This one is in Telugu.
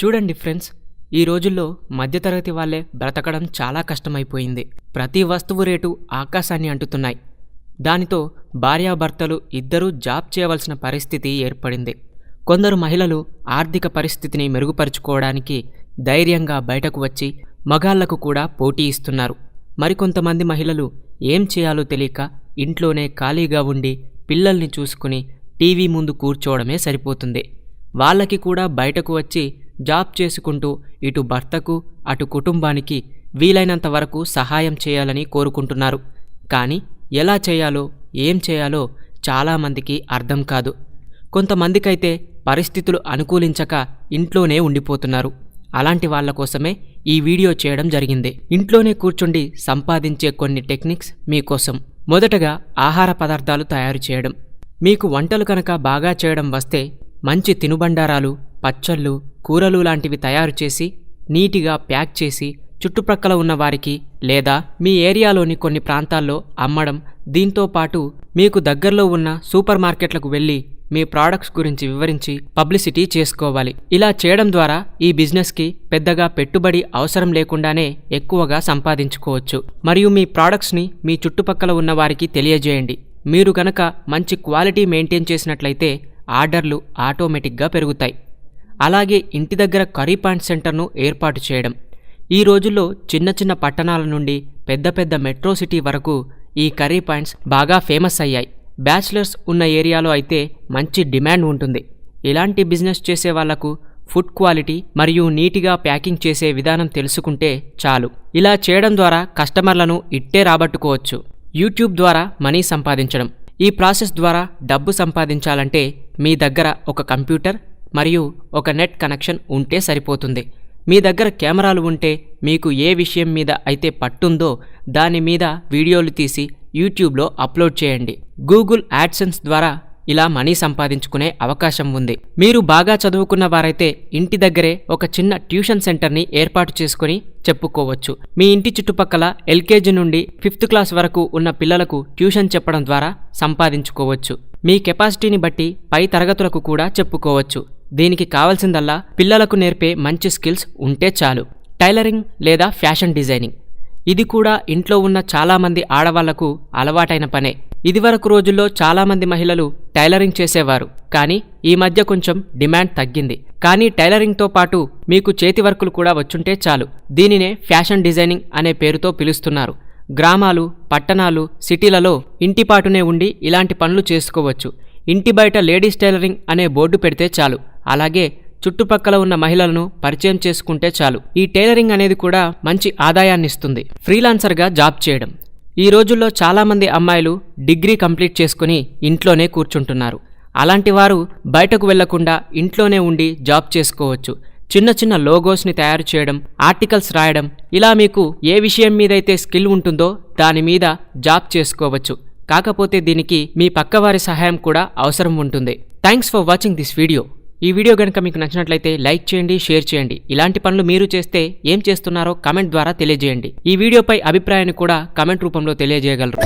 చూడండి ఫ్రెండ్స్, ఈ రోజుల్లో మధ్యతరగతి వాళ్ళే బ్రతకడం చాలా కష్టమైపోయింది. ప్రతి వస్తువు రేటు ఆకాశాన్ని అంటుతున్నాయి. దానితో భార్యాభర్తలు ఇద్దరూ జాబ్ చేయవలసిన పరిస్థితి ఏర్పడింది. కొందరు మహిళలు ఆర్థిక పరిస్థితిని మెరుగుపరుచుకోవడానికి ధైర్యంగా బయటకు వచ్చి మగాళ్లకు కూడా పోటీ ఇస్తున్నారు. మరికొంతమంది మహిళలు ఏం చేయాలో తెలియక ఇంట్లోనే ఖాళీగా ఉండి పిల్లల్ని చూసుకుని టీవీ ముందు కూర్చోవడమే సరిపోతుంది. వాళ్ళకి కూడా బయటకు వచ్చి జాబ్ చేసుకుంటూ ఇటు భర్తకు అటు కుటుంబానికి వీలైనంత వరకు సహాయం చేయాలని కోరుకుంటున్నారు. కానీ ఎలా చేయాలో ఏం చేయాలో చాలామందికి అర్థం కాదు. కొంతమందికైతే పరిస్థితులు అనుకూలించక ఇంట్లోనే ఉండిపోతున్నారు. అలాంటి వాళ్ళ కోసమే ఈ వీడియో చేయడం జరిగింది. ఇంట్లోనే కూర్చుండి సంపాదించే కొన్ని టెక్నిక్స్ మీకోసం. మొదటగా ఆహార పదార్థాలు తయారు చేయడం. మీకు వంటలు కనుక బాగా చేయడం వస్తే మంచి తినుబండారాలు, పచ్చళ్ళు, కూరలు లాంటివి తయారు చేసి నీటిగా ప్యాక్ చేసి చుట్టుప్రక్కల ఉన్న వారికి లేదా మీ ఏరియాలోని కొన్ని ప్రాంతాల్లో అమ్మడం. దీంతో పాటు మీకు దగ్గరలో ఉన్న సూపర్ మార్కెట్లకు వెళ్ళి మీ ప్రోడక్ట్స్ గురించి వివరించి పబ్లిసిటీ చేసుకోవాలి. ఇలా చేయడం ద్వారా ఈ బిజినెస్కి పెద్దగా పెట్టుబడి అవసరం లేకుండానే ఎక్కువగా సంపాదించుకోవచ్చు. మరియు మీ ప్రోడక్ట్స్ని మీ చుట్టుపక్కల ఉన్న వారికి తెలియజేయండి. మీరు గనక మంచి క్వాలిటీ మెయింటైన్ చేసినట్లయితే ఆర్డర్లు ఆటోమేటిక్గా పెరుగుతాయి. అలాగే ఇంటి దగ్గర కర్రీ పాయింట్ సెంటర్ను ఏర్పాటు చేయడం. ఈ రోజుల్లో చిన్న చిన్న పట్టణాల నుండి పెద్ద పెద్ద మెట్రో సిటీ వరకు ఈ కర్రీ పాయింట్స్ బాగా ఫేమస్ అయ్యాయి. బ్యాచిలర్స్ ఉన్న ఏరియాలో అయితే మంచి డిమాండ్ ఉంటుంది. ఇలాంటి బిజినెస్ చేసే వాళ్లకు ఫుడ్ క్వాలిటీ మరియు నీట్గా ప్యాకింగ్ చేసే విధానం తెలుసుకుంటే చాలు. ఇలా చేయడం ద్వారా కస్టమర్లను ఇట్టే రాబట్టుకోవచ్చు. యూట్యూబ్ ద్వారా మనీ సంపాదించడం. ఈ ప్రాసెస్ ద్వారా డబ్బు సంపాదించాలంటే మీ దగ్గర ఒక కంప్యూటర్ మరియు ఒక నెట్ కనెక్షన్ ఉంటే సరిపోతుంది. మీ దగ్గర కెమెరాలు ఉంటే మీకు ఏ విషయం మీద అయితే పట్టుందో దాని మీద వీడియోలు తీసి యూట్యూబ్లో అప్లోడ్ చేయండి. గూగుల్ యాడ్సెన్స్ ద్వారా ఇలా మనీ సంపాదించుకునే అవకాశం ఉంది. మీరు బాగా చదువుకున్న వారైతే ఇంటి దగ్గరే ఒక చిన్న ట్యూషన్ సెంటర్ని ఏర్పాటు చేసుకుని చెప్పుకోవచ్చు. మీ ఇంటి చుట్టుపక్కల ఎల్కేజీ నుండి 5th క్లాస్ వరకు ఉన్న పిల్లలకు ట్యూషన్ చెప్పడం ద్వారా సంపాదించుకోవచ్చు. మీ కెపాసిటీని బట్టి పై తరగతులకు కూడా చెప్పుకోవచ్చు. దీనికి కావాల్సిందల్లా పిల్లలకు నేర్పే మంచి స్కిల్స్ ఉంటే చాలు. టైలరింగ్ లేదా ఫ్యాషన్ డిజైనింగ్. ఇది కూడా ఇంట్లో ఉన్న చాలామంది ఆడవాళ్లకు అలవాటైన పనే. ఇదివరకు రోజుల్లో చాలామంది మహిళలు టైలరింగ్ చేసేవారు. కానీ ఈ మధ్య కొంచెం డిమాండ్ తగ్గింది. కానీ టైలరింగ్తో పాటు మీకు చేతి వర్కులు కూడా వచ్చుంటే చాలు. దీనినే ఫ్యాషన్ డిజైనింగ్ అనే పేరుతో పిలుస్తున్నారు. గ్రామాలు, పట్టణాలు, సిటీలలో ఇంటిపాటునే ఉండి ఇలాంటి పనులు చేసుకోవచ్చు. ఇంటి బయట లేడీస్ టైలరింగ్ అనే బోర్డు పెడితే చాలు. అలాగే చుట్టుపక్కల ఉన్న మహిళలను పరిచయం చేసుకుంటే చాలు. ఈ టైలరింగ్ అనేది కూడా మంచి ఆదాయాన్నిస్తుంది. ఫ్రీలాన్సర్గా జాబ్ చేయడం. ఈ రోజుల్లో చాలామంది అమ్మాయిలు డిగ్రీ కంప్లీట్ చేసుకుని ఇంట్లోనే కూర్చుంటున్నారు. అలాంటి వారు బయటకు వెళ్లకుండా ఇంట్లోనే ఉండి జాబ్ చేసుకోవచ్చు. చిన్న చిన్న లోగోస్ని తయారు చేయడం, ఆర్టికల్స్ రాయడం, ఇలా మీకు ఏ విషయం మీదైతే స్కిల్ ఉంటుందో దాని మీద జాబ్ చేసుకోవచ్చు. కాకపోతే దీనికి మీ పక్కవారి సహాయం కూడా అవసరం ఉంటుంది. Thanks for watching this video. ఈ వీడియో కనుక మీకు నచ్చినట్లయితే లైక్ చేయండి, షేర్ చేయండి. ఇలాంటి పనులు మీరు చేస్తే ఏం చేస్తున్నారో కామెంట్ ద్వారా తెలియజేయండి. ఈ వీడియోపై అభిప్రాయాన్ని కూడా కామెంట్ రూపంలో తెలియజేయగలరు.